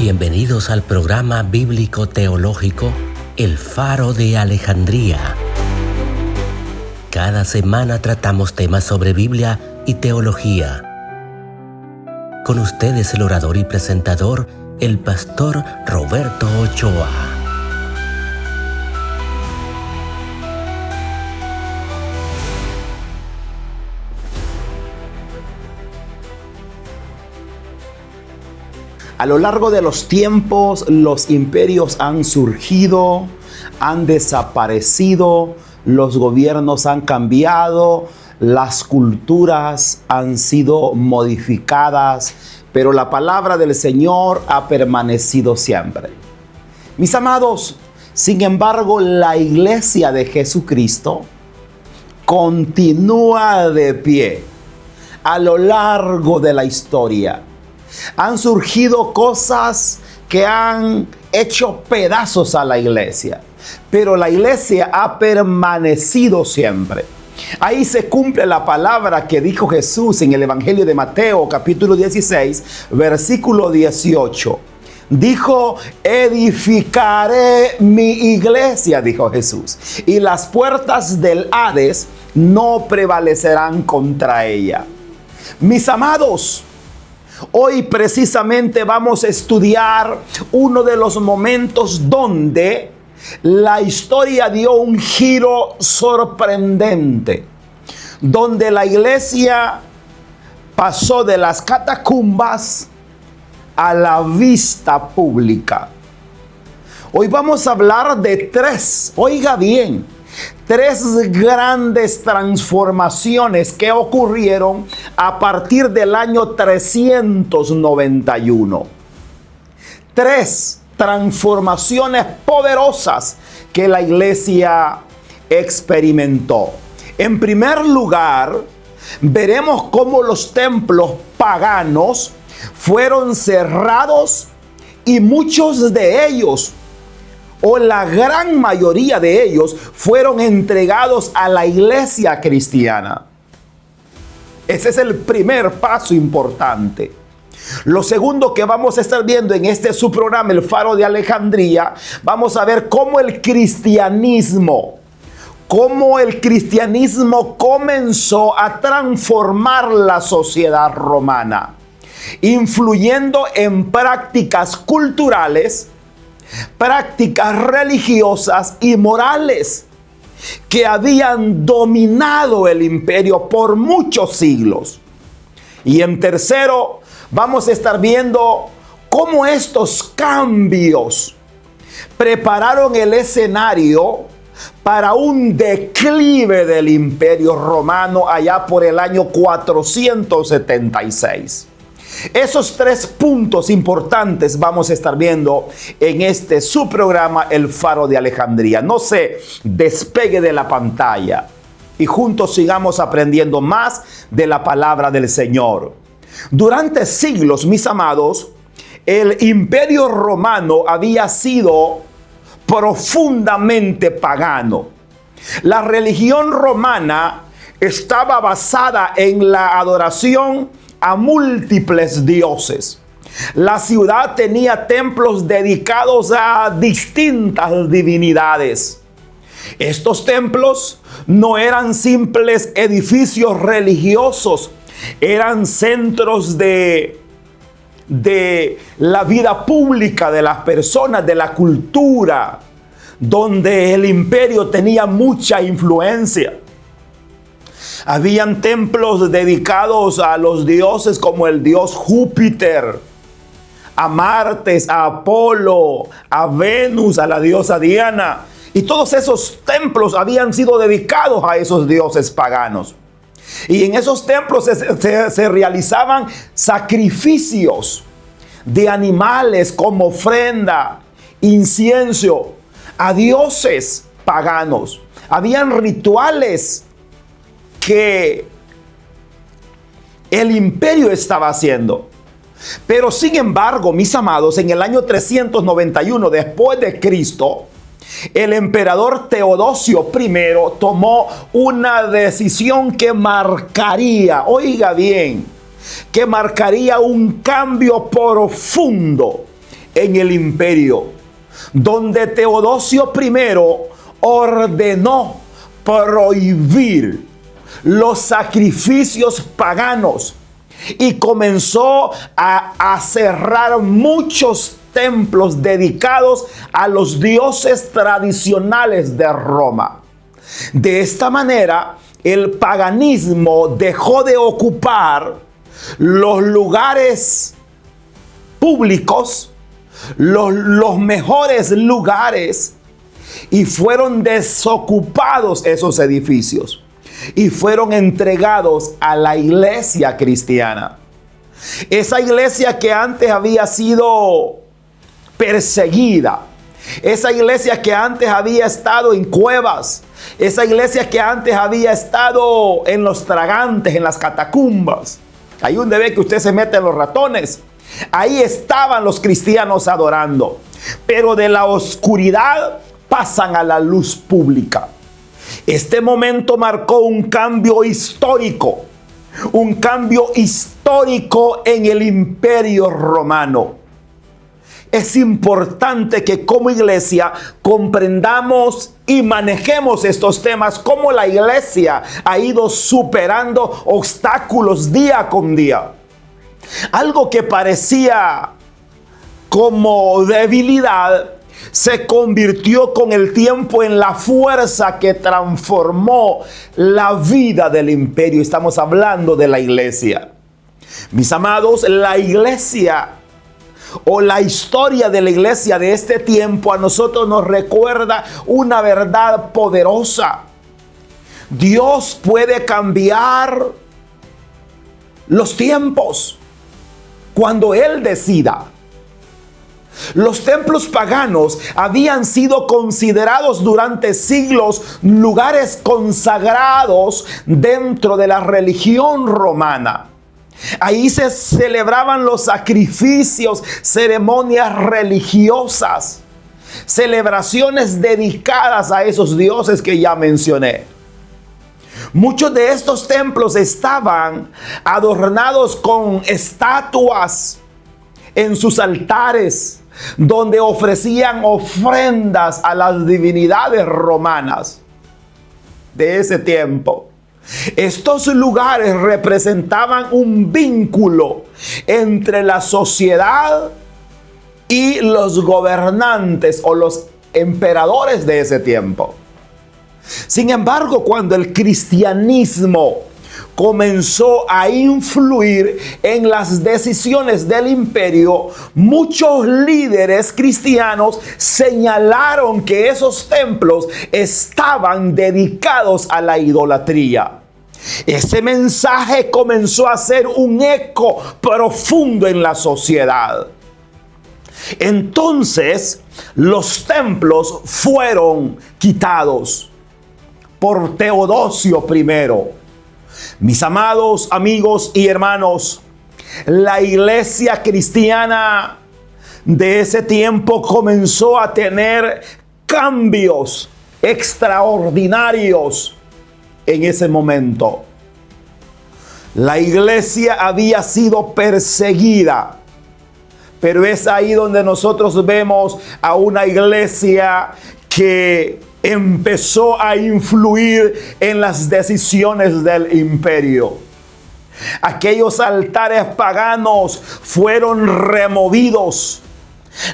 Bienvenidos al programa bíblico teológico El Faro de Alejandría. Cada semana tratamos temas sobre Biblia y teología. Con ustedes el orador y presentador, el pastor Roberto Ochoa. A lo largo de los tiempos, los imperios han surgido, han desaparecido, los gobiernos han cambiado, las culturas han sido modificadas, pero la palabra del Señor ha permanecido siempre. Mis amados, sin embargo, la iglesia de Jesucristo continúa de pie a lo largo de la historia. Han surgido cosas que han hecho pedazos a la iglesia, pero la iglesia ha permanecido siempre. Ahí se cumple la palabra que dijo Jesús en el Evangelio de Mateo, capítulo 16, versículo 18. Dijo: edificaré mi iglesia, dijo Jesús, y las puertas del Hades no prevalecerán contra ella. Mis amados, hoy precisamente vamos a estudiar uno de los momentos donde la historia dio un giro sorprendente, donde la iglesia pasó de las catacumbas a la vista pública. Hoy vamos a hablar de tres grandes transformaciones que ocurrieron a partir del año 391. Tres transformaciones poderosas que la iglesia experimentó. En primer lugar, veremos cómo los templos paganos fueron cerrados y muchos de ellos, o la gran mayoría de ellos, fueron entregados a la iglesia cristiana. Ese es el primer paso importante. Lo segundo que vamos a estar viendo en este su programa, El Faro de Alejandría, vamos a ver cómo el cristianismo comenzó a transformar la sociedad romana, influyendo en prácticas culturales, prácticas religiosas y morales que habían dominado el imperio por muchos siglos. Y en tercero, vamos a estar viendo cómo estos cambios prepararon el escenario para un declive del imperio romano allá por el año 476. Esos tres puntos importantes vamos a estar viendo en este su programa El Faro de Alejandría. No se despegue de la pantalla y juntos sigamos aprendiendo más de la palabra del Señor. Durante siglos, mis amados, el imperio romano había sido profundamente pagano. La religión romana estaba basada en la adoración a múltiples dioses. La ciudad tenía templos dedicados a distintas divinidades. Estos templos no eran simples edificios religiosos, eran centros de la vida pública de las personas, de la cultura, donde el imperio tenía mucha influencia. Habían templos dedicados a los dioses como el dios Júpiter, a Marte, a Apolo, a Venus, a la diosa Diana. Y todos esos templos habían sido dedicados a esos dioses paganos. Y en esos templos se realizaban sacrificios de animales como ofrenda, incienso, a dioses paganos. Habían rituales que el imperio estaba haciendo. Pero sin embargo, mis amados, en el año 391 después de Cristo, el emperador Teodosio I tomó una decisión que marcaría, oiga bien, que marcaría un cambio profundo en el imperio, donde Teodosio I ordenó prohibir los sacrificios paganos y comenzó a cerrar muchos templos dedicados a los dioses tradicionales de Roma. De esta manera, el paganismo dejó de ocupar los lugares públicos, los mejores lugares, y fueron desocupados esos edificios y fueron entregados a la iglesia cristiana. Esa iglesia que antes había sido perseguida, esa iglesia que antes había estado en cuevas, esa iglesia que antes había estado en los tragantes, en las catacumbas, ahí donde ve que usted se mete en los ratones, ahí estaban los cristianos adorando, pero de la oscuridad pasan a la luz pública. Este momento marcó un cambio histórico en el Imperio Romano. Es importante que como iglesia comprendamos y manejemos estos temas, cómo la iglesia ha ido superando obstáculos día con día. Algo que parecía como debilidad se convirtió con el tiempo en la fuerza que transformó la vida del imperio. Estamos hablando de la iglesia. Mis amados, la iglesia o la historia de la iglesia de este tiempo a nosotros nos recuerda una verdad poderosa. Dios puede cambiar los tiempos cuando Él decida. Los templos paganos habían sido considerados durante siglos lugares consagrados dentro de la religión romana. Ahí se celebraban los sacrificios, ceremonias religiosas, celebraciones dedicadas a esos dioses que ya mencioné. Muchos de estos templos estaban adornados con estatuas en sus altares, donde ofrecían ofrendas a las divinidades romanas de ese tiempo. Estos lugares representaban un vínculo entre la sociedad y los gobernantes o los emperadores de ese tiempo. Sin embargo, cuando el cristianismo comenzó a influir en las decisiones del imperio, muchos líderes cristianos señalaron que esos templos estaban dedicados a la idolatría. Ese mensaje comenzó a hacer un eco profundo en la sociedad. Entonces, los templos fueron quitados por Teodosio I. Mis amados amigos y hermanos, la iglesia cristiana de ese tiempo comenzó a tener cambios extraordinarios en ese momento. La iglesia había sido perseguida, pero es ahí donde nosotros vemos a una iglesia que empezó a influir en las decisiones del imperio. Aquellos altares paganos fueron removidos.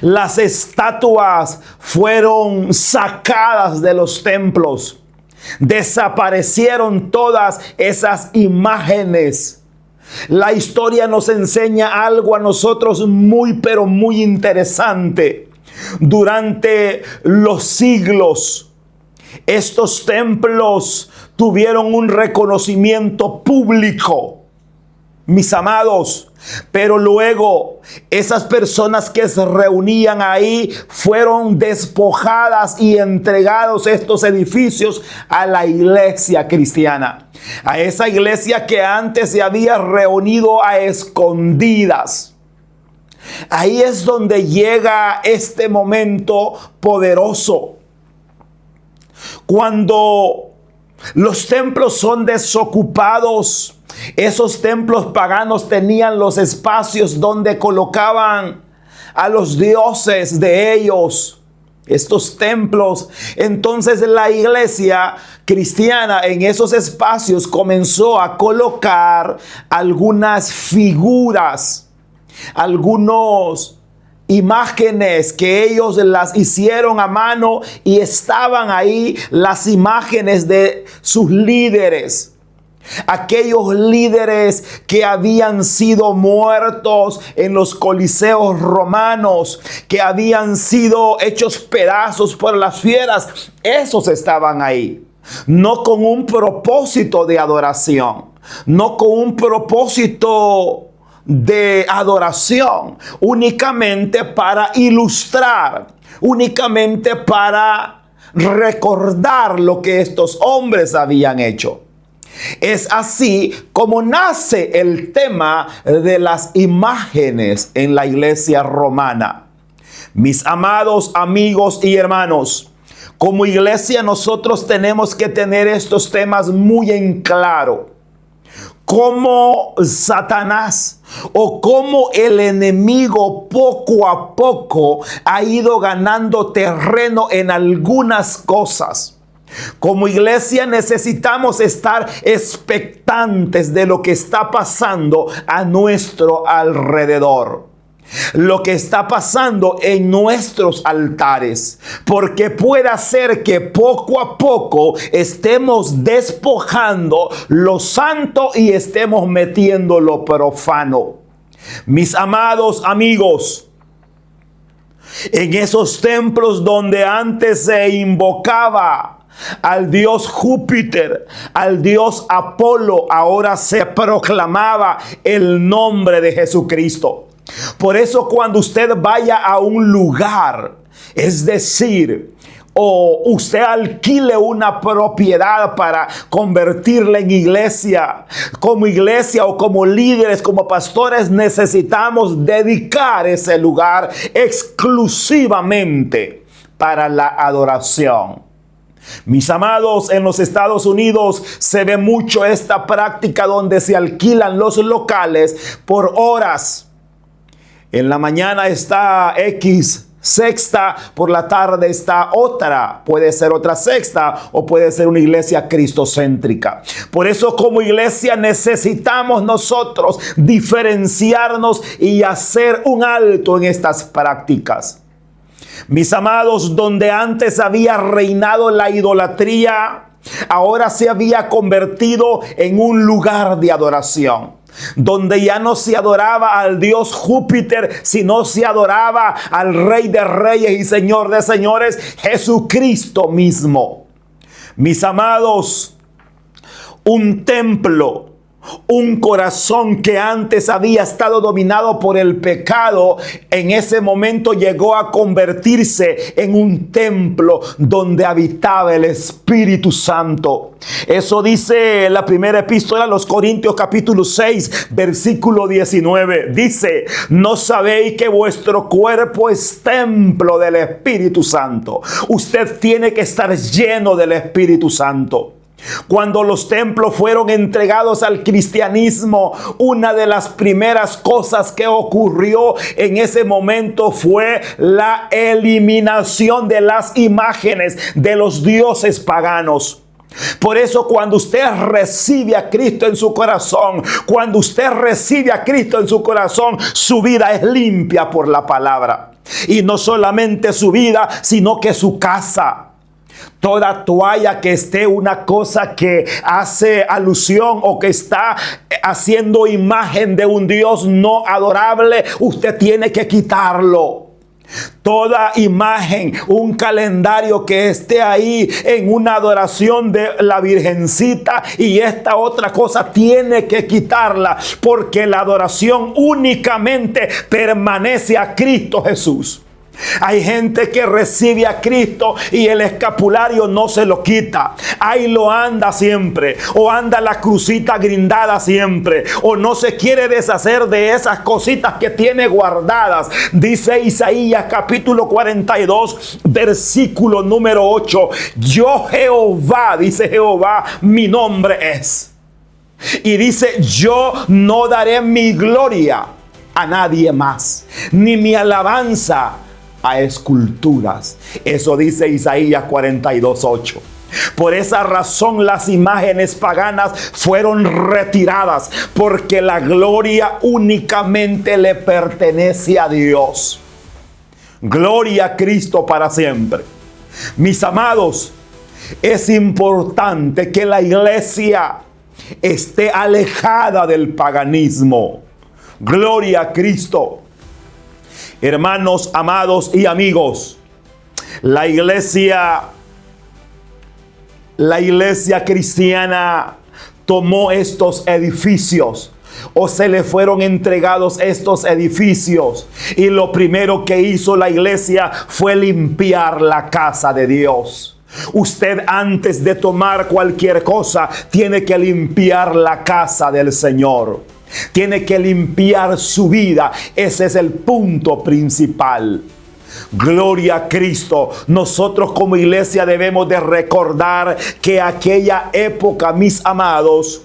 Las estatuas fueron sacadas de los templos. Desaparecieron todas esas imágenes. La historia nos enseña algo a nosotros muy, pero muy interesante. Durante los siglos, estos templos tuvieron un reconocimiento público, mis amados, pero luego esas personas que se reunían ahí fueron despojadas y entregados estos edificios a la iglesia cristiana, a esa iglesia que antes se había reunido a escondidas. Ahí es donde llega este momento poderoso. Cuando los templos son desocupados, esos templos paganos tenían los espacios donde colocaban a los dioses de ellos, estos templos. Entonces la iglesia cristiana en esos espacios comenzó a colocar algunas figuras, algunos imágenes que ellos las hicieron a mano, y estaban ahí las imágenes de sus líderes. Aquellos líderes que habían sido muertos en los coliseos romanos, que habían sido hechos pedazos por las fieras, esos estaban ahí. No con un propósito de adoración, no con un propósito de adoración, únicamente para ilustrar, únicamente para recordar lo que estos hombres habían hecho. Es así como nace el tema de las imágenes en la iglesia romana. Mis amados amigos y hermanos, como iglesia nosotros tenemos que tener estos temas muy en claro. Cómo Satanás o cómo el enemigo poco a poco ha ido ganando terreno en algunas cosas. Como iglesia necesitamos estar expectantes de lo que está pasando a nuestro alrededor, lo que está pasando en nuestros altares, porque puede ser que poco a poco estemos despojando lo santo y estemos metiendo lo profano. Mis amados amigos, en esos templos donde antes se invocaba al dios Júpiter, al dios Apolo, ahora se proclamaba el nombre de Jesucristo. Por eso cuando usted vaya a un lugar, es decir, o usted alquile una propiedad para convertirla en iglesia, como iglesia o como líderes, como pastores, necesitamos dedicar ese lugar exclusivamente para la adoración. Mis amados, en los Estados Unidos se ve mucho esta práctica donde se alquilan los locales por horas. En la mañana está X sexta, por la tarde está otra. Puede ser otra sexta o puede ser una iglesia cristocéntrica. Por eso como iglesia necesitamos nosotros diferenciarnos y hacer un alto en estas prácticas. Mis amados, donde antes había reinado la idolatría, ahora se había convertido en un lugar de adoración, donde ya no se adoraba al dios Júpiter, sino se adoraba al Rey de Reyes y Señor de Señores, Jesucristo mismo. Mis amados, un templo, un corazón que antes había estado dominado por el pecado, en ese momento llegó a convertirse en un templo donde habitaba el Espíritu Santo. Eso dice la primera epístola a los Corintios capítulo 6 versículo 19. Dice: ¿no sabéis que vuestro cuerpo es templo del Espíritu Santo? Usted tiene que estar lleno del Espíritu Santo. Cuando los templos fueron entregados al cristianismo, una de las primeras cosas que ocurrió en ese momento fue la eliminación de las imágenes de los dioses paganos. Por eso cuando usted recibe a Cristo en su corazón, su vida es limpia por la palabra. Y no solamente su vida, sino que su casa. Toda toalla que esté una cosa que hace alusión o que está haciendo imagen de un Dios no adorable, usted tiene que quitarlo. Toda imagen, un calendario que esté ahí en una adoración de la Virgencita y esta otra cosa, tiene que quitarla, porque la adoración únicamente permanece a Cristo Jesús. Hay gente que recibe a Cristo y el escapulario no se lo quita. Ahí lo anda siempre. O anda la crucita grindada siempre. O no se quiere deshacer de esas cositas que tiene guardadas. Dice Isaías capítulo 42 versículo número 8. Yo Jehová, dice Jehová, mi nombre es. Y dice: yo no daré mi gloria a nadie más, ni mi alabanza a esculturas. Eso dice Isaías 42:8. Por esa razón las imágenes paganas fueron retiradas, porque la gloria únicamente le pertenece a Dios. Gloria a Cristo para siempre. Mis amados, es importante que la iglesia esté alejada del paganismo. Gloria a Cristo. Hermanos, amados y amigos, la iglesia cristiana tomó estos edificios, o se le fueron entregados estos edificios, y lo primero que hizo la iglesia fue limpiar la casa de Dios. Usted, antes de tomar cualquier cosa, tiene que limpiar la casa del Señor. Tiene que limpiar su vida. Ese es el punto principal. Gloria a Cristo. Nosotros como iglesia debemos de recordar que aquella época, mis amados,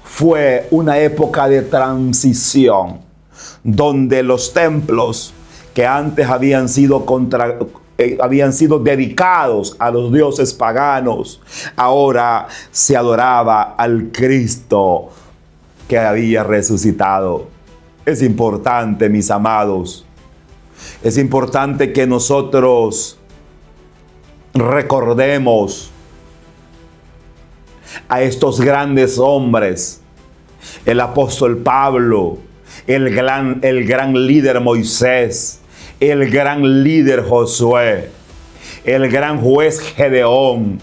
fue una época de transición, donde los templos que antes habían sido dedicados a los dioses paganos, ahora se adoraba al Cristo que había resucitado. Es importante, mis amados, es importante que nosotros recordemos a estos grandes hombres, el apóstol Pablo, el gran líder Moisés, el gran líder Josué, el gran juez Gedeón,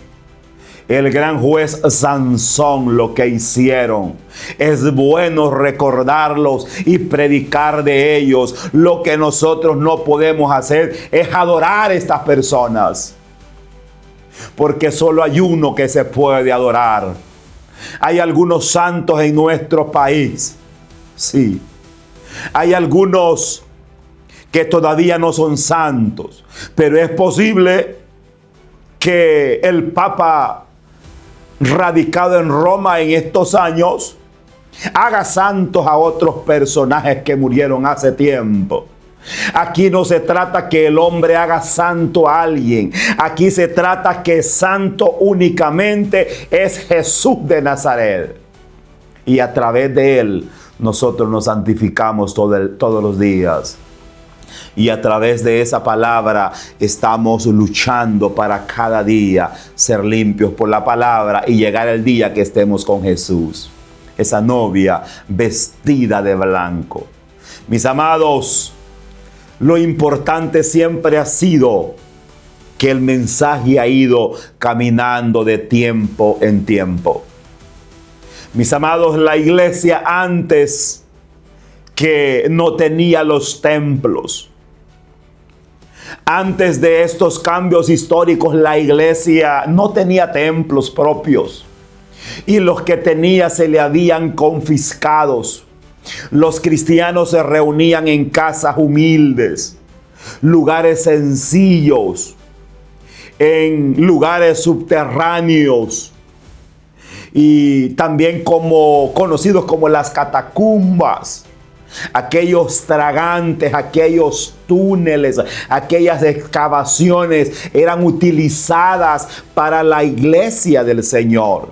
el gran juez Sansón, lo que hicieron. Es bueno recordarlos y predicar de ellos. Lo que nosotros no podemos hacer es adorar a estas personas, porque solo hay uno que se puede adorar. Hay algunos santos en nuestro país, sí. Hay algunos que todavía no son santos, pero es posible que el Papa radicado en Roma en estos años haga santos a otros personajes que murieron hace tiempo. Aquí no se trata que el hombre haga santo a alguien. Aquí se trata que santo únicamente es Jesús de Nazaret. Y a través de él nosotros nos santificamos todos los días. Y a través de esa palabra estamos luchando para cada día ser limpios por la palabra y llegar el día que estemos con Jesús, esa novia vestida de blanco. Mis amados, lo importante siempre ha sido que el mensaje ha ido caminando de tiempo en tiempo. Mis amados, la iglesia antes, que no tenía los templos, antes de estos cambios históricos, la iglesia no tenía templos propios, y los que tenía se le habían confiscados. Los cristianos se reunían en casas humildes, lugares sencillos, en lugares subterráneos, y también conocidos como las catacumbas. Aquellos tragantes, aquellos túneles, aquellas excavaciones eran utilizadas para la iglesia del Señor.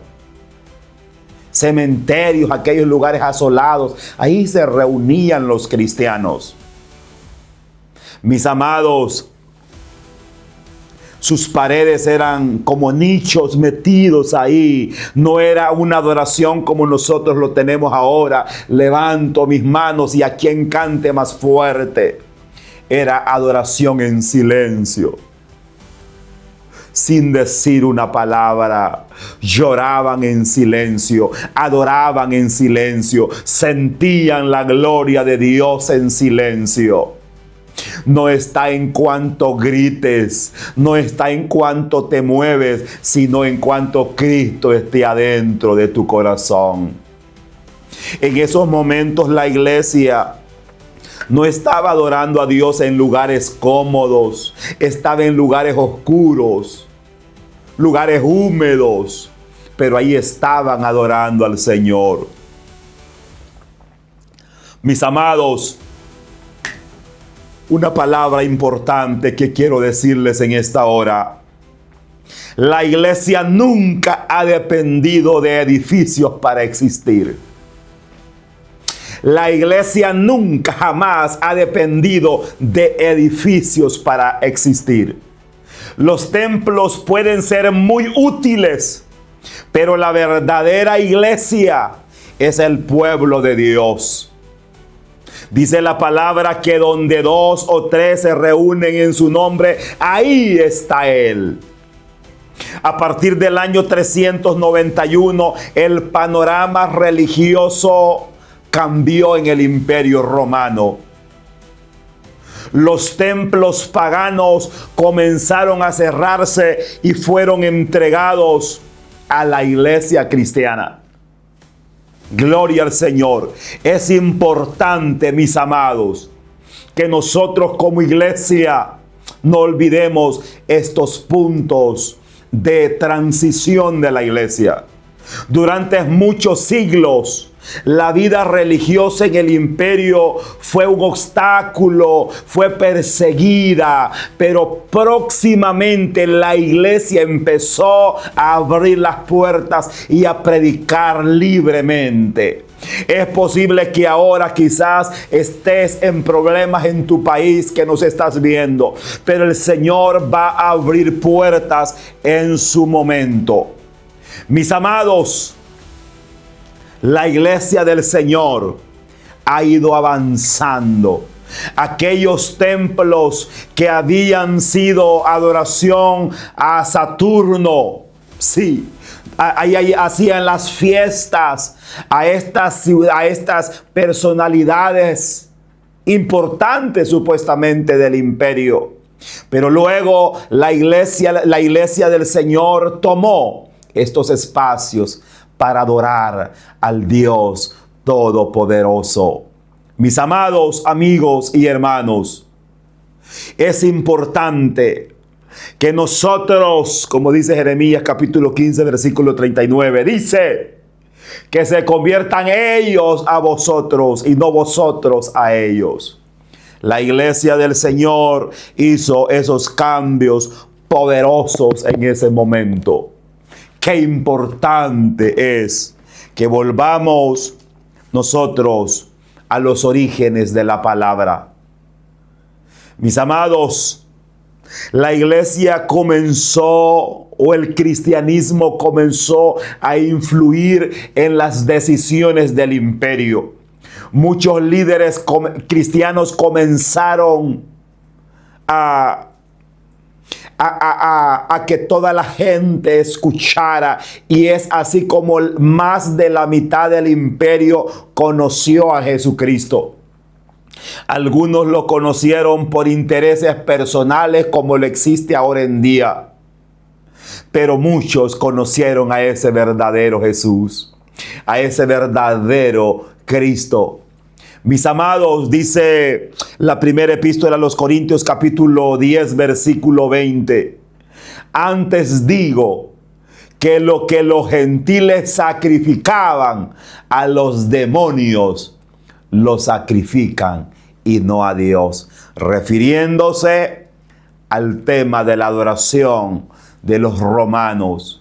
Cementerios, aquellos lugares asolados, ahí se reunían los cristianos. Mis amados, sus paredes eran como nichos metidos ahí. No era una adoración como nosotros lo tenemos ahora. Levanto mis manos y a quien cante más fuerte. Era adoración en silencio, sin decir una palabra. Lloraban en silencio, adoraban en silencio, sentían la gloria de Dios en silencio. No está en cuanto grites, no está en cuanto te mueves, sino en cuanto Cristo esté adentro de tu corazón. En esos momentos la iglesia no estaba adorando a Dios en lugares cómodos, estaba en lugares oscuros, lugares húmedos, pero ahí estaban adorando al Señor. Mis amados, una palabra importante que quiero decirles en esta hora. La iglesia nunca ha dependido de edificios para existir. La iglesia nunca jamás ha dependido de edificios para existir. Los templos pueden ser muy útiles, pero la verdadera iglesia es el pueblo de Dios. Dice la palabra que donde 2 o 3 se reúnen en su nombre, ahí está Él. A partir del año 391, el panorama religioso cambió en el Imperio Romano. Los templos paganos comenzaron a cerrarse y fueron entregados a la iglesia cristiana. Gloria al Señor. Es importante, mis amados, que nosotros como iglesia no olvidemos estos puntos de transición de la iglesia. Durante muchos siglos, la vida religiosa en el imperio fue un obstáculo, fue perseguida, pero próximamente la iglesia empezó a abrir las puertas y a predicar libremente. Es posible que ahora quizás estés en problemas en tu país que nos estás viendo, pero el Señor va a abrir puertas en su momento. Mis amados, la iglesia del Señor ha ido avanzando. Aquellos templos que habían sido adoración a Saturno, sí, ahí hacían las fiestas a estas personalidades importantes supuestamente del imperio. Pero luego la iglesia del Señor tomó estos espacios para adorar al Dios Todopoderoso. Mis amados amigos y hermanos, es importante que nosotros, como dice Jeremías capítulo 15, versículo 39, dice que se conviertan ellos a vosotros y no vosotros a ellos. La iglesia del Señor hizo esos cambios poderosos en ese momento. Qué importante es que volvamos nosotros a los orígenes de la palabra. Mis amados, la iglesia comenzó, o el cristianismo comenzó a influir en las decisiones del imperio. Muchos líderes cristianos comenzaron a que toda la gente escuchara, y es así como más de la mitad del imperio conoció a Jesucristo. Algunos lo conocieron por intereses personales, como lo existe ahora en día, pero muchos conocieron a ese verdadero Jesús, a ese verdadero Cristo. Mis amados, dice la primera epístola a los Corintios capítulo 10 versículo 20. Antes digo que lo que los gentiles sacrificaban a los demonios, lo sacrifican y no a Dios. Refiriéndose al tema de la adoración de los romanos.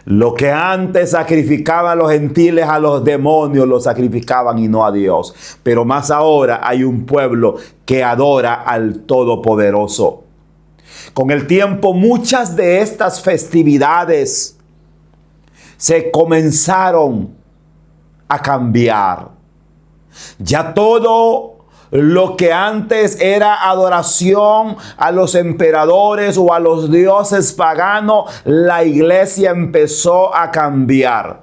Lo que antes sacrificaban los gentiles a los demonios, lo sacrificaban y no a Dios. Pero más ahora hay un pueblo que adora al Todopoderoso. Con el tiempo, muchas de estas festividades se comenzaron a cambiar. Ya todo lo que antes era adoración a los emperadores o a los dioses paganos, la iglesia empezó a cambiar.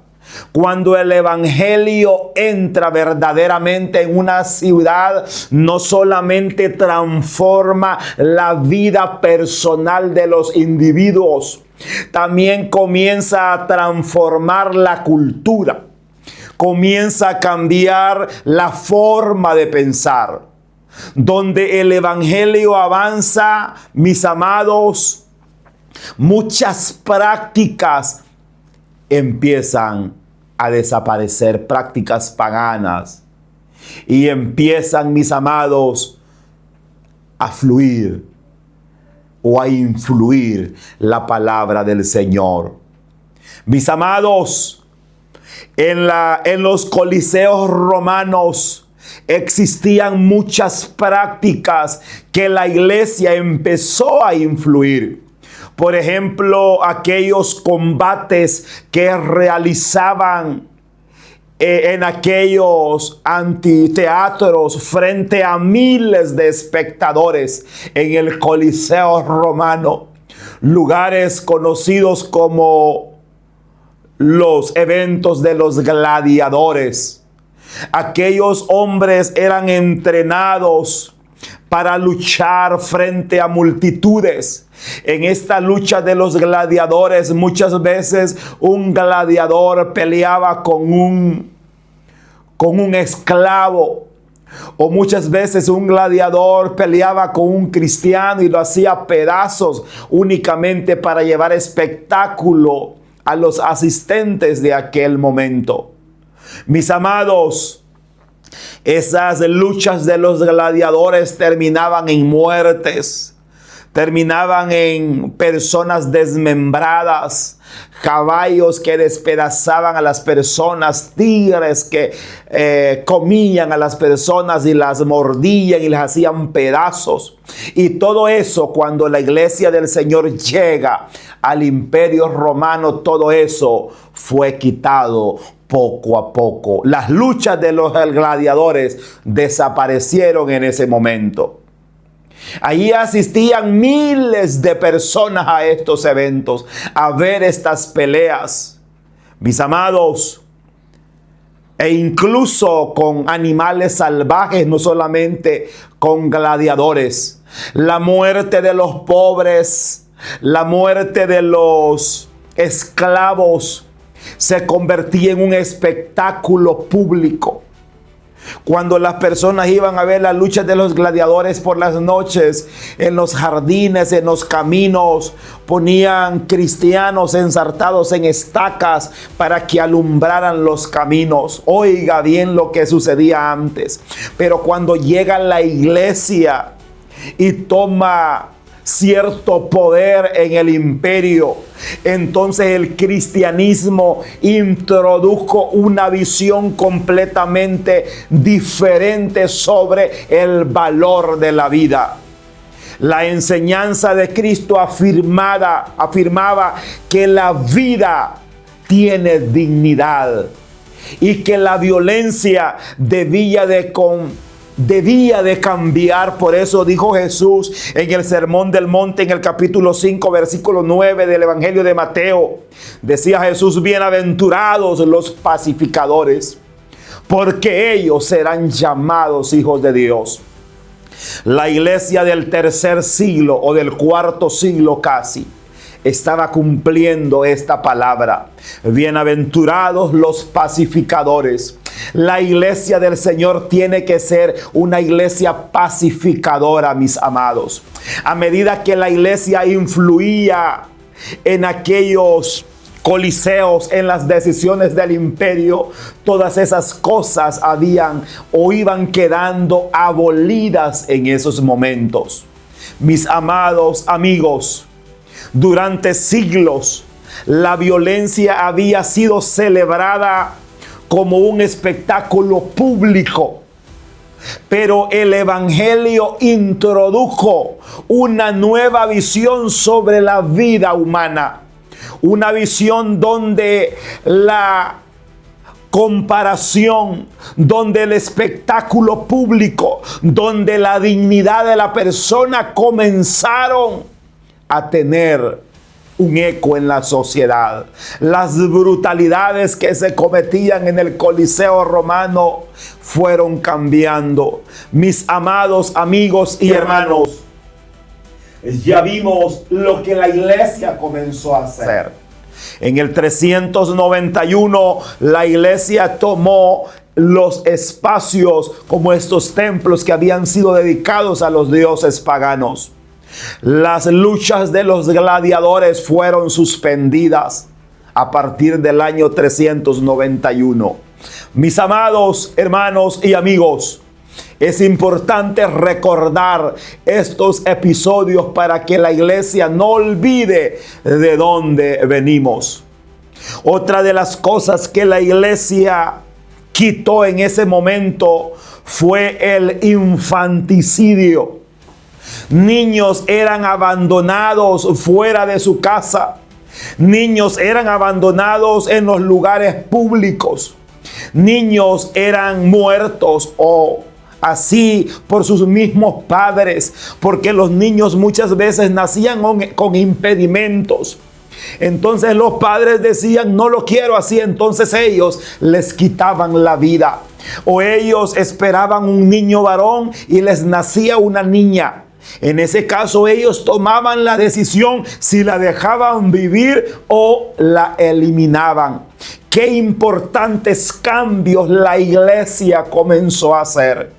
Cuando el evangelio entra verdaderamente en una ciudad, no solamente transforma la vida personal de los individuos, también comienza a transformar la cultura. Comienza a cambiar la forma de pensar. Donde el evangelio avanza, mis amados, muchas prácticas empiezan a desaparecer, prácticas paganas. y empiezan, mis amados, a fluir o a influir la palabra del Señor. Mis amados, en los coliseos romanos existían muchas prácticas que la iglesia empezó a influir. Por ejemplo, aquellos combates que realizaban en aquellos anfiteatros frente a miles de espectadores en el Coliseo romano, lugares conocidos como los eventos de los gladiadores. Aquellos hombres eran entrenados para luchar frente a multitudes. En esta lucha de los gladiadores, muchas veces un gladiador peleaba con un esclavo, o muchas veces un gladiador peleaba con un cristiano y lo hacía pedazos únicamente para llevar espectáculo a los asistentes de aquel momento. Mis amados, esas luchas de los gladiadores terminaban en muertes, terminaban en personas desmembradas, caballos que despedazaban a las personas, tigres que comían a las personas y las mordían y las hacían pedazos. Y todo eso, cuando la iglesia del Señor llega al Imperio Romano, todo eso fue quitado poco a poco. Las luchas de los gladiadores desaparecieron en ese momento. Allí asistían miles de personas a estos eventos, a ver estas peleas, mis amados, e incluso con animales salvajes, no solamente con gladiadores. La muerte de los pobres, la muerte de los esclavos se convertía en un espectáculo público. Cuando las personas iban a ver las luchas de los gladiadores por las noches, en los jardines, en los caminos, ponían cristianos ensartados en estacas para que alumbraran los caminos. Oiga bien lo que sucedía antes. Pero cuando llega la iglesia y toma cierto poder en el imperio, entonces el cristianismo introdujo una visión completamente diferente sobre el valor de la vida. La enseñanza de Cristo afirmaba que la vida tiene dignidad y que la violencia debía de cambiar. Por eso dijo Jesús en el Sermón del Monte, en el capítulo 5, versículo 9 del Evangelio de Mateo. Decía Jesús: bienaventurados los pacificadores, porque ellos serán llamados hijos de Dios. La iglesia del tercer siglo o del cuarto siglo casi estaba cumpliendo esta palabra. Bienaventurados los pacificadores. La iglesia del Señor tiene que ser una iglesia pacificadora, mis amados. A medida que la iglesia influía en aquellos coliseos, en las decisiones del imperio, todas esas cosas habían o iban quedando abolidas en esos momentos. Mis amados amigos, durante siglos la violencia había sido celebrada como un espectáculo público, pero el Evangelio introdujo una nueva visión sobre la vida humana, una visión donde la comparación, donde el espectáculo público, donde la dignidad de la persona comenzaron a tener un eco en la sociedad. Las brutalidades que se cometían en el Coliseo romano fueron cambiando. Mis amados amigos y hermanos, ya vimos lo que la iglesia comenzó a hacer. En el 391, la iglesia tomó los espacios como estos templos que habían sido dedicados a los dioses paganos. Las luchas de los gladiadores fueron suspendidas a partir del año 391. Mis amados hermanos y amigos, es importante recordar estos episodios para que la iglesia no olvide de dónde venimos. Otra de las cosas que la iglesia quitó en ese momento fue el infanticidio. Niños eran abandonados fuera de su casa. Niños eran abandonados en los lugares públicos. Niños eran muertos o así por sus mismos padres, porque los niños muchas veces nacían con impedimentos. Entonces los padres decían, no lo quiero así, entonces ellos les quitaban la vida. O ellos esperaban un niño varón y les nacía una niña. En ese caso ellos tomaban la decisión si la dejaban vivir o la eliminaban. Qué importantes cambios la iglesia comenzó a hacer.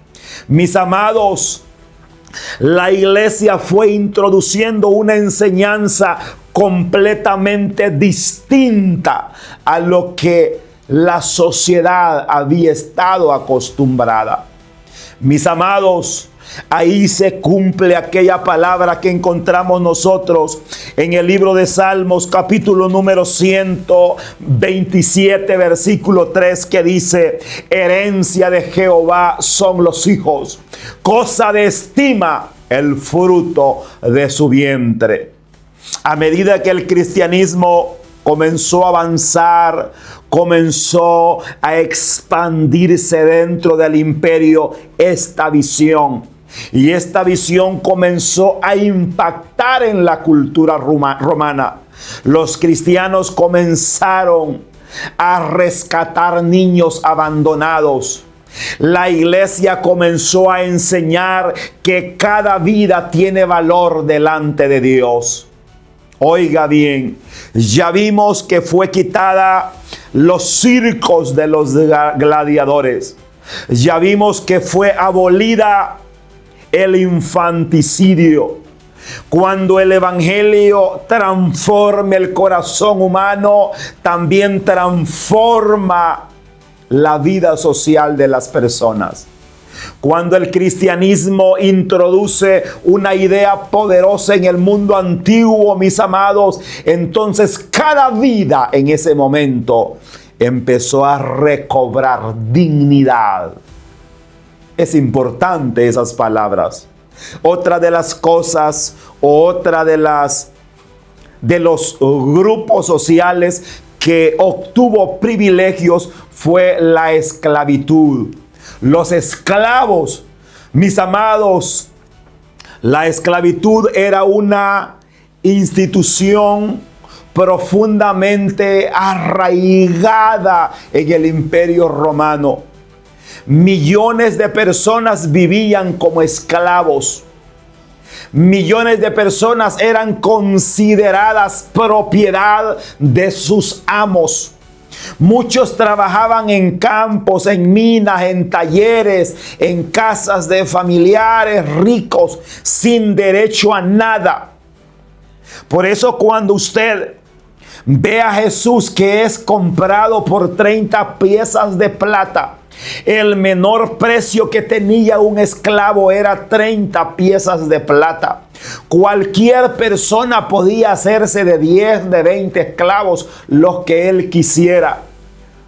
Mis amados, la iglesia fue introduciendo una enseñanza completamente distinta a lo que la sociedad había estado acostumbrada. Mis amados, ahí se cumple aquella palabra que encontramos nosotros en el libro de Salmos, capítulo número 127, versículo 3, que dice: herencia de Jehová son los hijos, cosa de estima el fruto de su vientre. A medida que el cristianismo comenzó a avanzar, comenzó a expandirse dentro del imperio esta visión. Y esta visión comenzó a impactar en la cultura romana. Los cristianos comenzaron a rescatar niños abandonados. La iglesia comenzó a enseñar que cada vida tiene valor delante de Dios. Oiga bien, ya vimos que fue quitada los circos de los gladiadores. Ya vimos que fue abolida el infanticidio. Cuando el evangelio transforma el corazón humano, también transforma la vida social de las personas. Cuando el cristianismo introduce una idea poderosa en el mundo antiguo, mis amados, entonces cada vida en ese momento empezó a recobrar dignidad. Es importante esas palabras. Otra de las cosas, otra de los grupos sociales que obtuvo privilegios fue la esclavitud. Los esclavos, mis amados, la esclavitud era una institución profundamente arraigada en el imperio romano. Millones de personas vivían como esclavos. Millones de personas eran consideradas propiedad de sus amos. Muchos trabajaban en campos, en minas, en talleres, en casas de familiares ricos, sin derecho a nada. Por eso cuando usted ve a Jesús que es comprado por 30 piezas de plata, el menor precio que tenía un esclavo era 30 piezas de plata. Cualquier persona podía hacerse de 10, de 20 esclavos, los que él quisiera,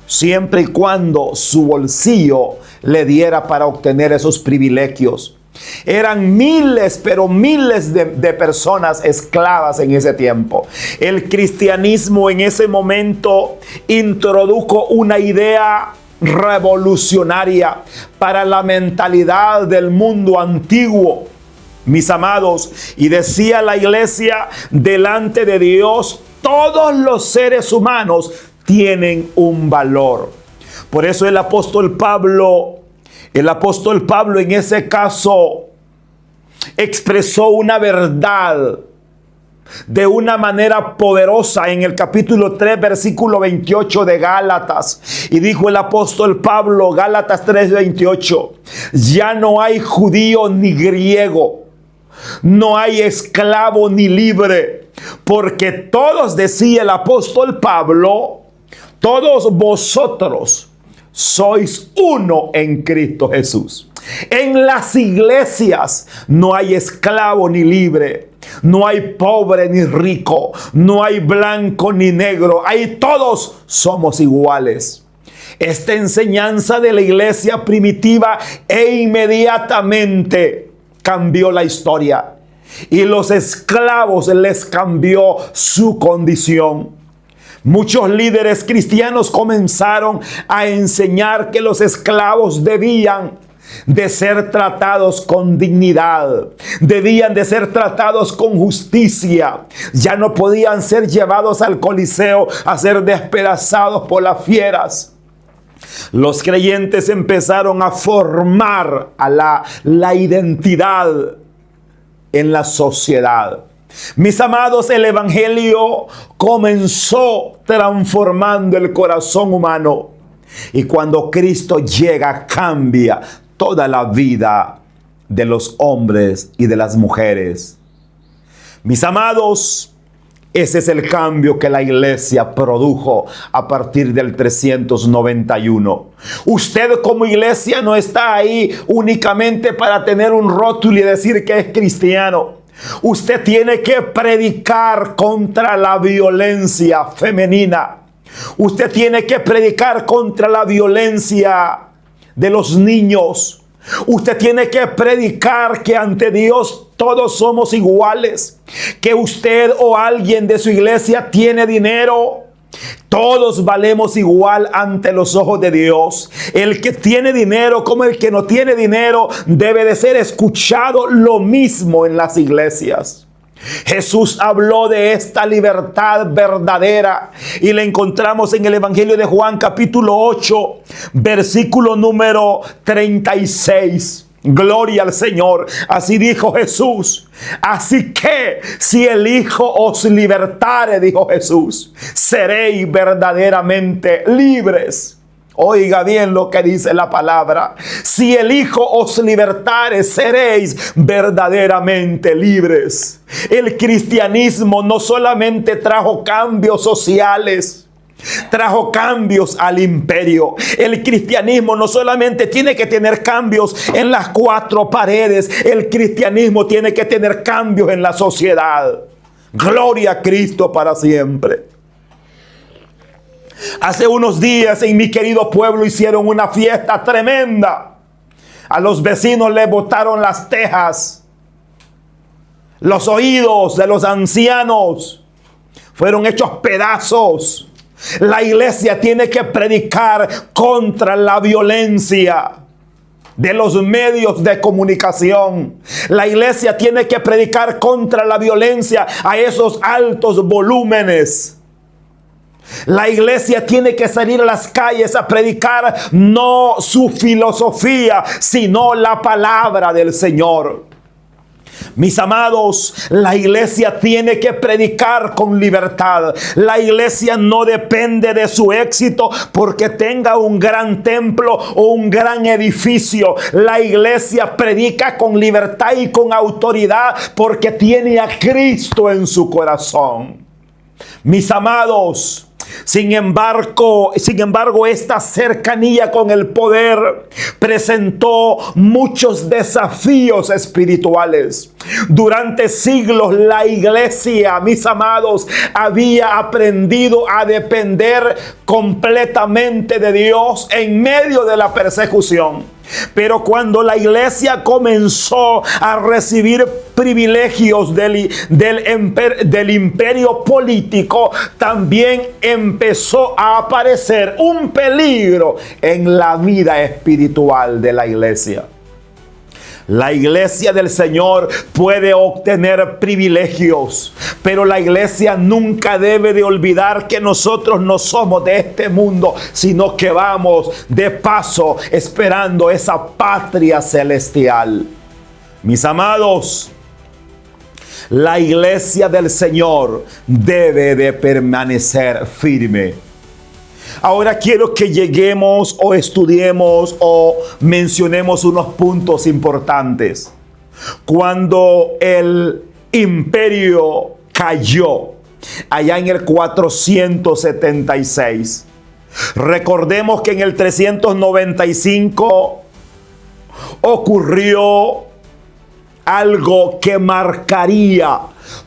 siempre y cuando su bolsillo le diera para obtener esos privilegios. Eran miles, pero miles de personas esclavas en ese tiempo. El cristianismo en ese momento introdujo una idea revolucionaria para la mentalidad del mundo antiguo, mis amados, y decía la iglesia: delante de Dios todos los seres humanos tienen un valor. Por eso el apóstol Pablo en ese caso expresó una verdad de una manera poderosa en el capítulo 3, versículo 28 de Gálatas. Y dijo el apóstol Pablo, Gálatas 3:28, ya no hay judío ni griego, no hay esclavo ni libre, porque todos, decía el apóstol Pablo, todos vosotros sois uno en Cristo Jesús. En las iglesias no hay esclavo ni libre, no hay pobre ni rico, no hay blanco ni negro, ahí todos somos iguales. Esta enseñanza de la iglesia primitiva inmediatamente cambió la historia, y los esclavos les cambió su condición. Muchos líderes cristianos comenzaron a enseñar que los esclavos debían de ser tratados con dignidad, debían de ser tratados con justicia, ya no podían ser llevados al Coliseo a ser despedazados por las fieras. Los creyentes empezaron a formar a la identidad en la sociedad. Mis amados, el evangelio comenzó transformando el corazón humano, y cuando Cristo llega, cambia toda la vida de los hombres y de las mujeres. Mis amados, ese es el cambio que la iglesia produjo a partir del 391. Usted como iglesia no está ahí únicamente para tener un rótulo y decir que es cristiano. Usted tiene que predicar contra la violencia femenina. Usted tiene que predicar contra la violencia de los niños. Usted tiene que predicar que ante Dios todos somos iguales, que usted o alguien de su iglesia tiene dinero. Todos valemos igual ante los ojos de Dios. El que tiene dinero como el que no tiene dinero debe de ser escuchado lo mismo en las iglesias. Jesús habló de esta libertad verdadera y la encontramos en el Evangelio de Juan capítulo 8, versículo número 36. Gloria al Señor. Así dijo Jesús. Así que si el Hijo os libertare, dijo Jesús, seréis verdaderamente libres. Oiga bien lo que dice la palabra. Si el Hijo os libertare, seréis verdaderamente libres. El cristianismo no solamente trajo cambios sociales, trajo cambios al imperio. El cristianismo no solamente tiene que tener cambios en las cuatro paredes, el cristianismo tiene que tener cambios en la sociedad. Gloria a Cristo para siempre. Hace unos días en mi querido pueblo hicieron una fiesta tremenda. A los vecinos les botaron las tejas. Los oídos de los ancianos fueron hechos pedazos. La iglesia tiene que predicar contra la violencia de los medios de comunicación. La iglesia tiene que predicar contra la violencia a esos altos volúmenes. La iglesia tiene que salir a las calles a predicar no su filosofía, sino la palabra del Señor. Mis amados, la iglesia tiene que predicar con libertad. La iglesia no depende de su éxito porque tenga un gran templo o un gran edificio. La iglesia predica con libertad y con autoridad porque tiene a Cristo en su corazón. Mis amados, sin embargo, esta cercanía con el poder presentó muchos desafíos espirituales. Durante siglos la iglesia, mis amados, había aprendido a depender completamente de Dios en medio de la persecución. Pero cuando la iglesia comenzó a recibir privilegios del imperio político, también empezó a aparecer un peligro en la vida espiritual de la iglesia. La iglesia del Señor puede obtener privilegios, pero la iglesia nunca debe de olvidar que nosotros no somos de este mundo, sino que vamos de paso esperando esa patria celestial. Mis amados, la iglesia del Señor debe de permanecer firme. Ahora quiero que lleguemos o estudiemos o mencionemos unos puntos importantes. Cuando el imperio cayó, allá en el 476, Recordemos que en el 395 ocurrió algo que marcaría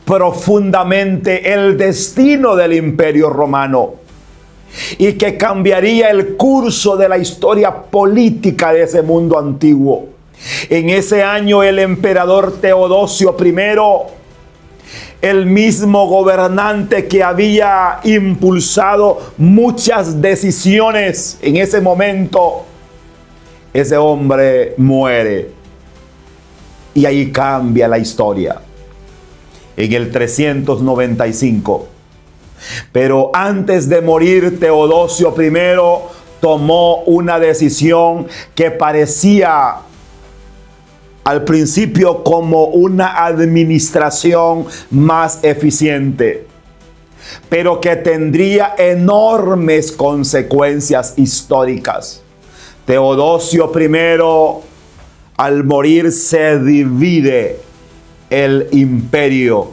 profundamente el destino del Imperio Romano y que cambiaría el curso de la historia política de ese mundo antiguo. En ese año el emperador Teodosio I, el mismo gobernante que había impulsado muchas decisiones en ese momento, ese hombre muere. Y ahí cambia la historia. En el 395. Pero antes de morir, Teodosio I tomó una decisión que parecía al principio como una administración más eficiente, pero que tendría enormes consecuencias históricas. Teodosio I, al morir, se divide el imperio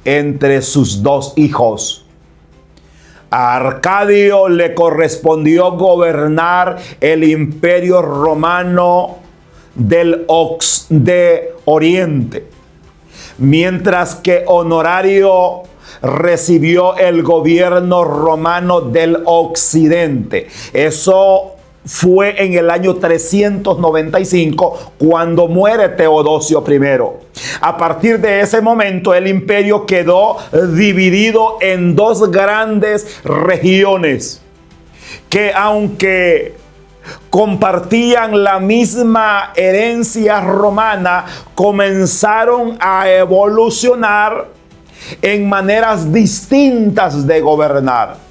entre sus dos hijos. A Arcadio le correspondió gobernar el Imperio Romano de Oriente, mientras que Honorario recibió el gobierno romano del Occidente. Eso fue en el año 395, cuando muere Teodosio I. A partir de ese momento, el imperio quedó dividido en dos grandes regiones, que aunque compartían la misma herencia romana, comenzaron a evolucionar en maneras distintas de gobernar.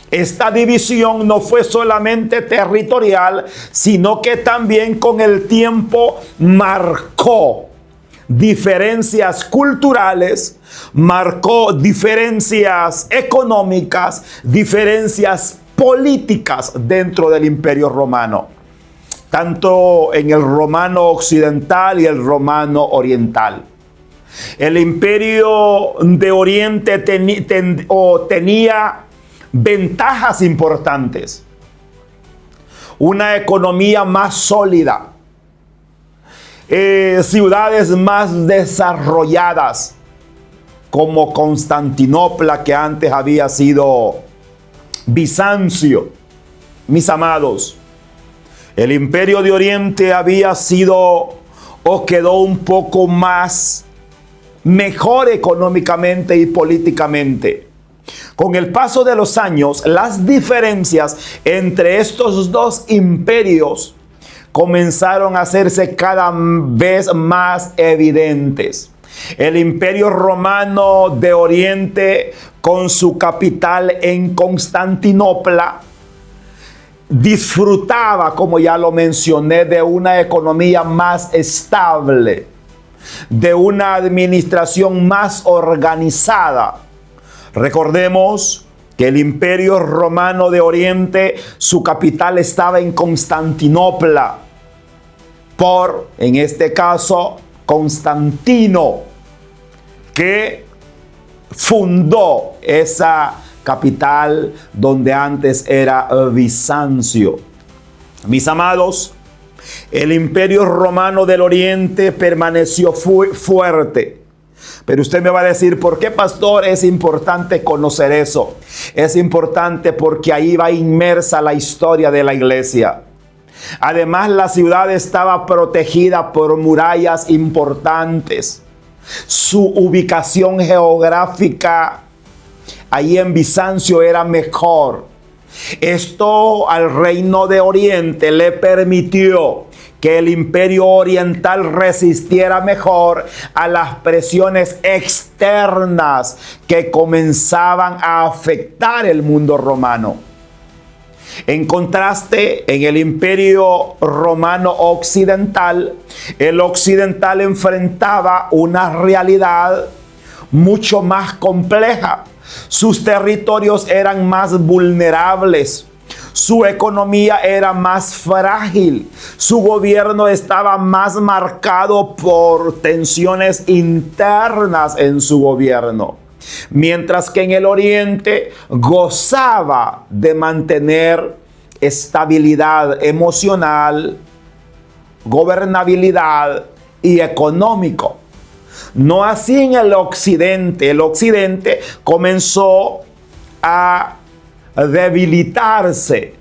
Esta división no fue solamente territorial, sino que también con el tiempo marcó diferencias culturales, marcó diferencias económicas, diferencias políticas dentro del Imperio Romano, tanto en el romano occidental y el romano oriental. El Imperio de Oriente tenía ventajas importantes: una economía más sólida, ciudades más desarrolladas, como Constantinopla, que antes había sido Bizancio. Mis amados, el Imperio de Oriente había sido o quedó un poco más mejor económicamente y políticamente. Con el paso de los años, las diferencias entre estos dos imperios comenzaron a hacerse cada vez más evidentes. El Imperio Romano de Oriente, con su capital en Constantinopla, disfrutaba, como ya lo mencioné, de una economía más estable, de una administración más organizada. Recordemos que el Imperio Romano de Oriente, su capital estaba en Constantinopla, en este caso, Constantino, que fundó esa capital donde antes era Bizancio. Mis amados, el Imperio Romano del Oriente permaneció fuerte. Pero usted me va a decir, ¿por qué, pastor, es importante conocer eso? Es importante porque ahí va inmersa la historia de la iglesia. Además, la ciudad estaba protegida por murallas importantes. Su ubicación geográfica ahí en Bizancio era mejor. Esto al reino de Oriente le permitió que el Imperio Oriental resistiera mejor a las presiones externas que comenzaban a afectar el mundo romano. En contraste, en el Imperio Romano Occidental, el occidental enfrentaba una realidad mucho más compleja. Sus territorios eran más vulnerables. Su economía era más frágil. Su gobierno estaba más marcado por tensiones internas en su gobierno. mientras que en el oriente gozaba de mantener estabilidad emocional, gobernabilidad y económico. No así en el occidente. El occidente comenzó a debilitarse.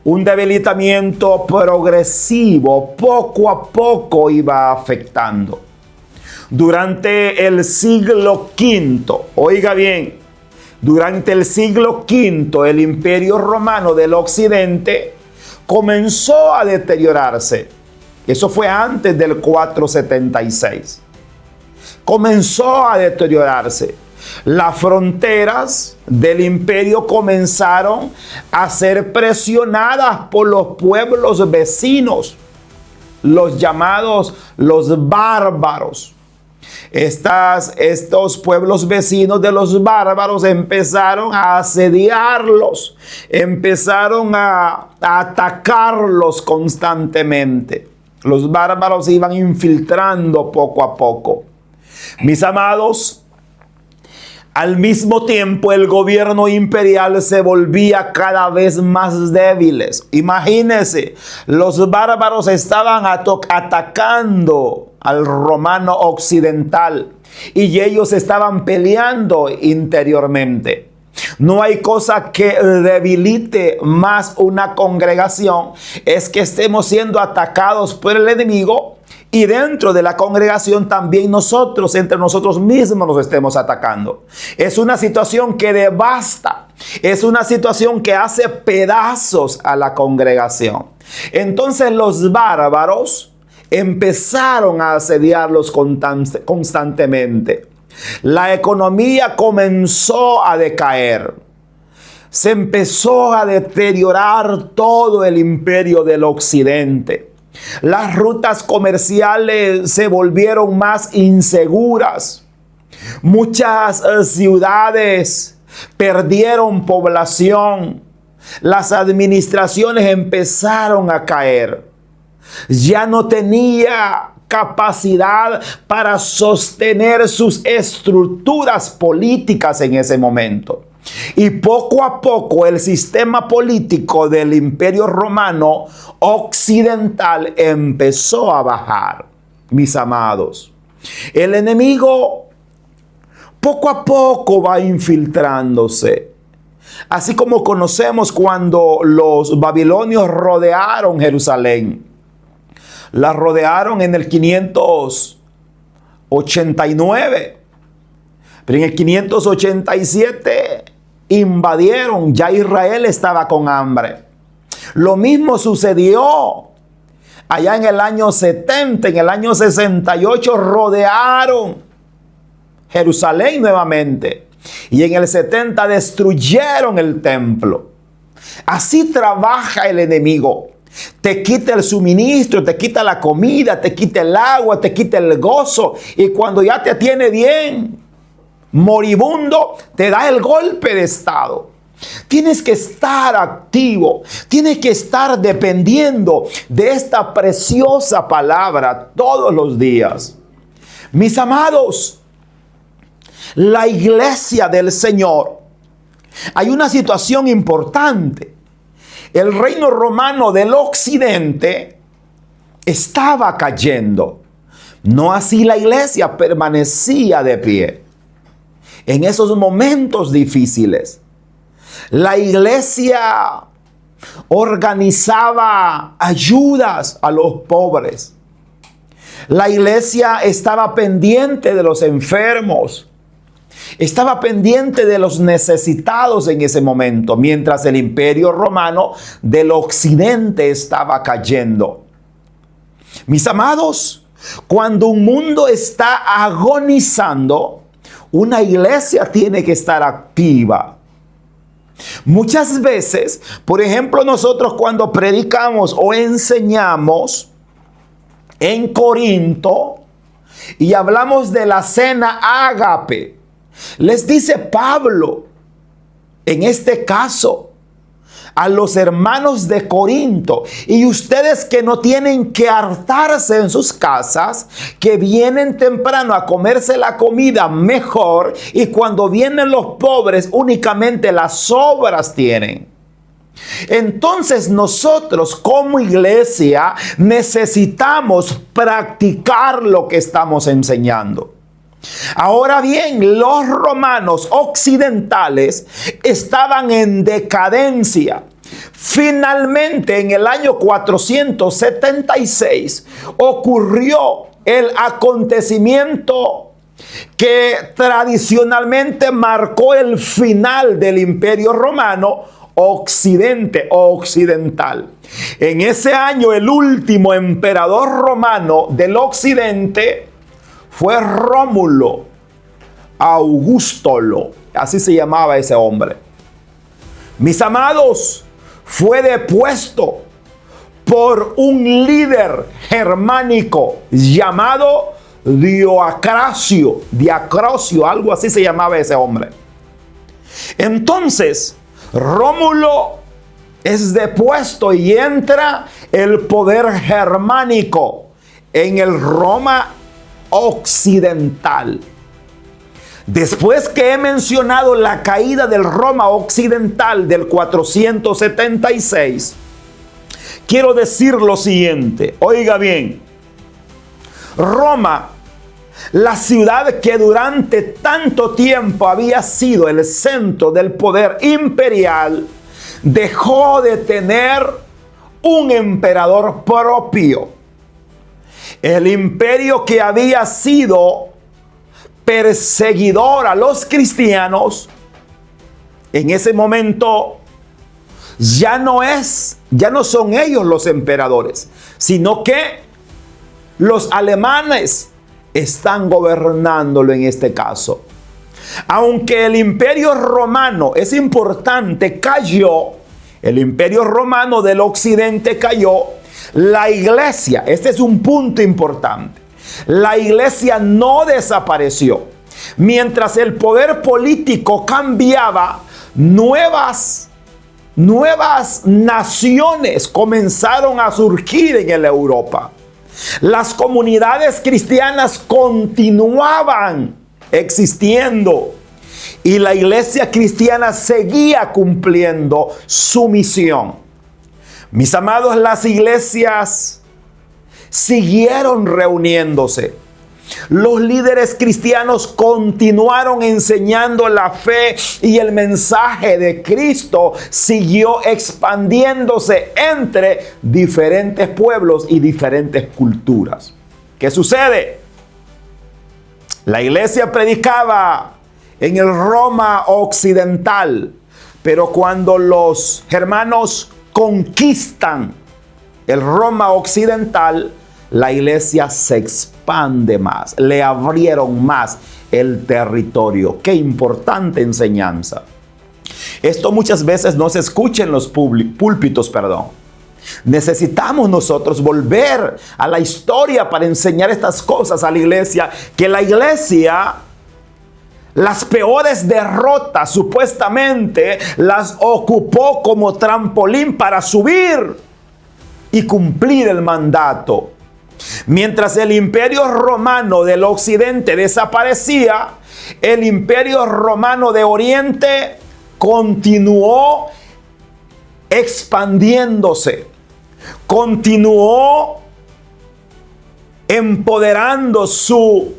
Un debilitamiento progresivo, poco a poco iba afectando. Durante el siglo V, oiga bien, durante el siglo V, el Imperio Romano del Occidente comenzó a deteriorarse. Eso fue antes del 476. Comenzó a deteriorarse. Las fronteras del imperio comenzaron a ser presionadas por los pueblos vecinos, los llamados los bárbaros. Estos pueblos vecinos de los bárbaros empezaron a asediarlos, empezaron a atacarlos constantemente. Los bárbaros iban infiltrando poco a poco. Mis amados, al mismo tiempo el gobierno imperial se volvía cada vez más débiles. Imagínense, los bárbaros estaban atacando al romano occidental y ellos estaban peleando interiormente. No hay cosa que debilite más una congregación, es que estemos siendo atacados por el enemigo y dentro de la congregación también nosotros, entre nosotros mismos nos estemos atacando. Es una situación que devasta, es una situación que hace pedazos a la congregación. Entonces los bárbaros empezaron a asediarlos constantemente. La economía comenzó a decaer. Se empezó a deteriorar todo el imperio del occidente. Las rutas comerciales se volvieron más inseguras. Muchas ciudades perdieron población. Las administraciones empezaron a caer. Ya no tenía capacidad para sostener sus estructuras políticas en ese momento. Y poco a poco el sistema político del Imperio Romano Occidental empezó a bajar, mis amados. El enemigo poco a poco va infiltrándose. Así como conocemos cuando los babilonios rodearon Jerusalén. La rodearon en el 589. Pero en el 587 invadieron. Ya Israel estaba con hambre. Lo mismo sucedió allá en el año 70. En el año 68 rodearon Jerusalén nuevamente. Y en el 70 destruyeron el templo. Así trabaja el enemigo. Te quita el suministro, te quita la comida, te quita el agua, te quita el gozo. Y cuando ya te tiene bien, moribundo, te da el golpe de estado. Tienes que estar activo, tienes que estar dependiendo de esta preciosa palabra todos los días. Mis amados, la iglesia del Señor, hay una situación importante. El reino romano del occidente estaba cayendo. No así la iglesia permanecía de pie. En esos momentos difíciles, la iglesia organizaba ayudas a los pobres. La iglesia estaba pendiente de los enfermos. Estaba pendiente de los necesitados en ese momento, mientras el imperio romano del occidente estaba cayendo. Mis amados, cuando un mundo está agonizando, una iglesia tiene que estar activa. Muchas veces, por ejemplo, nosotros cuando predicamos o enseñamos en Corinto y hablamos de la cena ágape, les dice Pablo, en este caso, a los hermanos de Corinto: y ustedes que no tienen que hartarse en sus casas, que vienen temprano a comerse la comida mejor, y cuando vienen los pobres únicamente las sobras tienen. Entonces nosotros como iglesia necesitamos practicar lo que estamos enseñando. Ahora bien, los romanos occidentales estaban en decadencia. Finalmente, en el año 476, ocurrió el acontecimiento que tradicionalmente marcó el final del Imperio Romano Occidente o occidental. En ese año, el último emperador romano del occidente fue Rómulo Augustolo, así se llamaba ese hombre. Mis amados, fue depuesto por un líder germánico llamado Diocracio, algo así se llamaba ese hombre. Entonces, Rómulo es depuesto y entra el poder germánico en el Roma occidental. Después que he mencionado la caída del Roma occidental del 476, quiero decir lo siguiente. Oiga bien, Roma, la ciudad que durante tanto tiempo había sido el centro del poder imperial, dejó de tener un emperador propio. El imperio que había sido perseguidor a los cristianos, en ese momento ya no son ellos los emperadores, sino que los alemanes están gobernándolo en este caso. Aunque el imperio romano es importante, cayó, el imperio romano del occidente cayó, la iglesia, este es un punto importante, la iglesia no desapareció. Mientras el poder político cambiaba, nuevas naciones comenzaron a surgir en la Europa. Las comunidades cristianas continuaban existiendo y la iglesia cristiana seguía cumpliendo su misión. Mis amados, las iglesias siguieron reuniéndose. Los líderes cristianos continuaron enseñando la fe y el mensaje de Cristo siguió expandiéndose entre diferentes pueblos y diferentes culturas. ¿Qué sucede? La iglesia predicaba en el Roma occidental, pero cuando los hermanos conquistan el Roma occidental, la iglesia se expande más, le abrieron más el territorio. Qué importante enseñanza. Esto muchas veces no se escucha en los púlpitos. Necesitamos nosotros volver a la historia para enseñar estas cosas a la iglesia, que la iglesia, las peores derrotas supuestamente las ocupó como trampolín para subir y cumplir el mandato. Mientras el imperio romano del occidente desaparecía, el imperio romano de oriente continuó expandiéndose, continuó empoderando su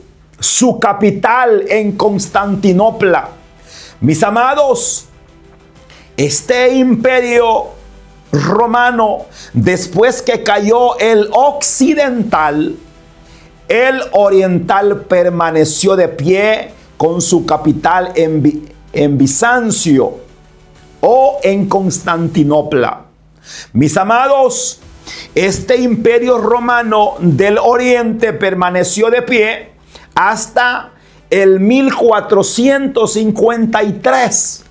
capital en Constantinopla. Mis amados, este imperio romano, después que cayó el occidental, el oriental permaneció de pie con su capital en Bizancio o en Constantinopla. Mis amados, este imperio romano del oriente permaneció de pie hasta el 1453,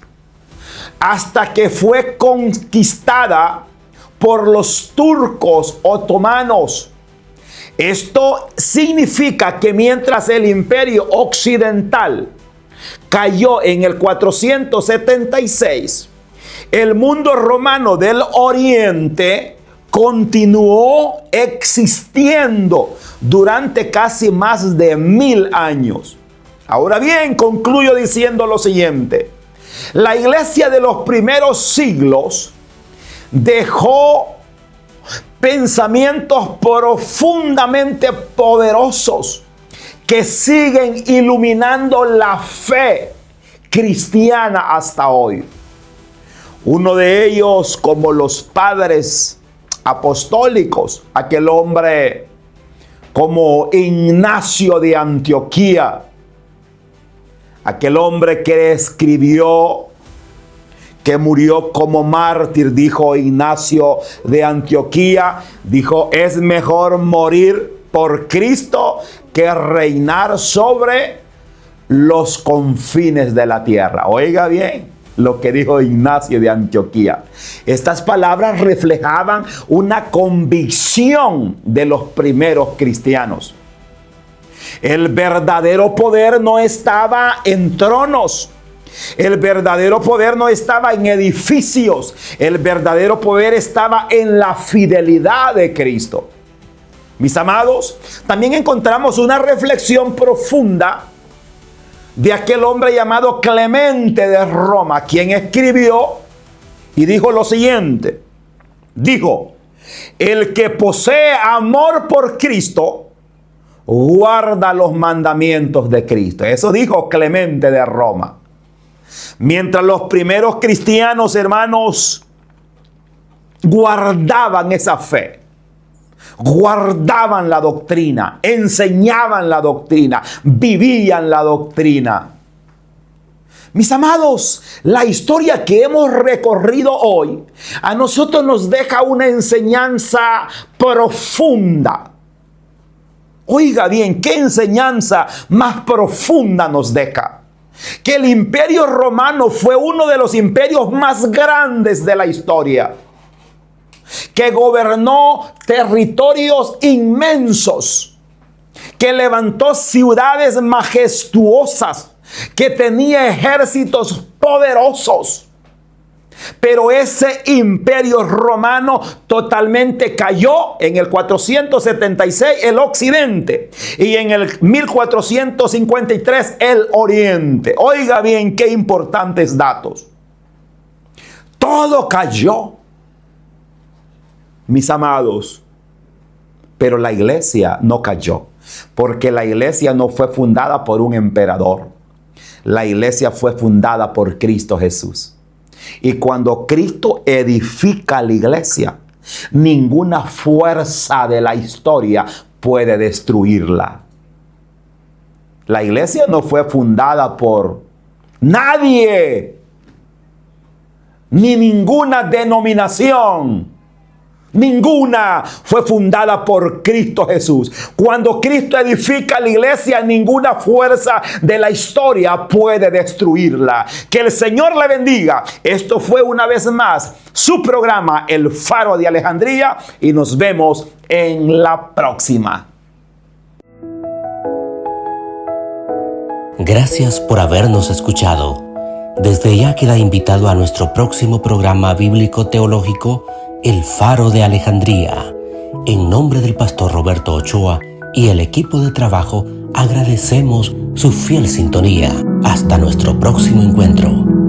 hasta que fue conquistada por los turcos otomanos. Esto significa que mientras el imperio occidental cayó en el 476, el mundo romano del Oriente continuó existiendo durante casi más de 1000 años. Ahora bien, concluyo diciendo lo siguiente. La iglesia de los primeros siglos dejó pensamientos profundamente poderosos que siguen iluminando la fe cristiana hasta hoy. Uno de ellos, como los padres apostólicos, aquel hombre como Ignacio de Antioquía, aquel hombre que escribió, que murió como mártir, dijo Ignacio de Antioquía, dijo, es mejor morir por Cristo que reinar sobre los confines de la tierra. Oiga bien lo que dijo Ignacio de Antioquía. Estas palabras reflejaban una convicción de los primeros cristianos. El verdadero poder no estaba en tronos. El verdadero poder no estaba en edificios. El verdadero poder estaba en la fidelidad de Cristo. Mis amados, también encontramos una reflexión profunda de aquel hombre llamado Clemente de Roma, quien escribió y dijo lo siguiente. Dijo, el que posee amor por Cristo, guarda los mandamientos de Cristo. Eso dijo Clemente de Roma. Mientras los primeros cristianos, hermanos, guardaban esa fe, guardaban la doctrina, enseñaban la doctrina, vivían la doctrina. Mis amados, la historia que hemos recorrido hoy a nosotros nos deja una enseñanza profunda. Oiga bien, ¿qué enseñanza más profunda nos deja? Que el Imperio Romano fue uno de los imperios más grandes de la historia, que gobernó territorios inmensos, que levantó ciudades majestuosas, que tenía ejércitos poderosos. Pero ese imperio romano totalmente cayó en el 476 el occidente y en el 1453 el oriente. Oiga bien, qué importantes datos. Todo cayó, mis amados, pero la iglesia no cayó, porque la iglesia no fue fundada por un emperador. La iglesia fue fundada por Cristo Jesús. Y cuando Cristo edifica la iglesia, ninguna fuerza de la historia puede destruirla. La iglesia no fue fundada por nadie, ni ninguna denominación. Ninguna fue fundada por Cristo Jesús. Cuando Cristo edifica la iglesia, ninguna fuerza de la historia puede destruirla. Que el Señor le bendiga. Esto fue una vez más su programa, El Faro de Alejandría, y nos vemos en la próxima. Gracias por habernos escuchado. Desde ya queda invitado a nuestro próximo programa bíblico teológico, El Faro de Alejandría. En nombre del pastor Roberto Ochoa y el equipo de trabajo, agradecemos su fiel sintonía. Hasta nuestro próximo encuentro.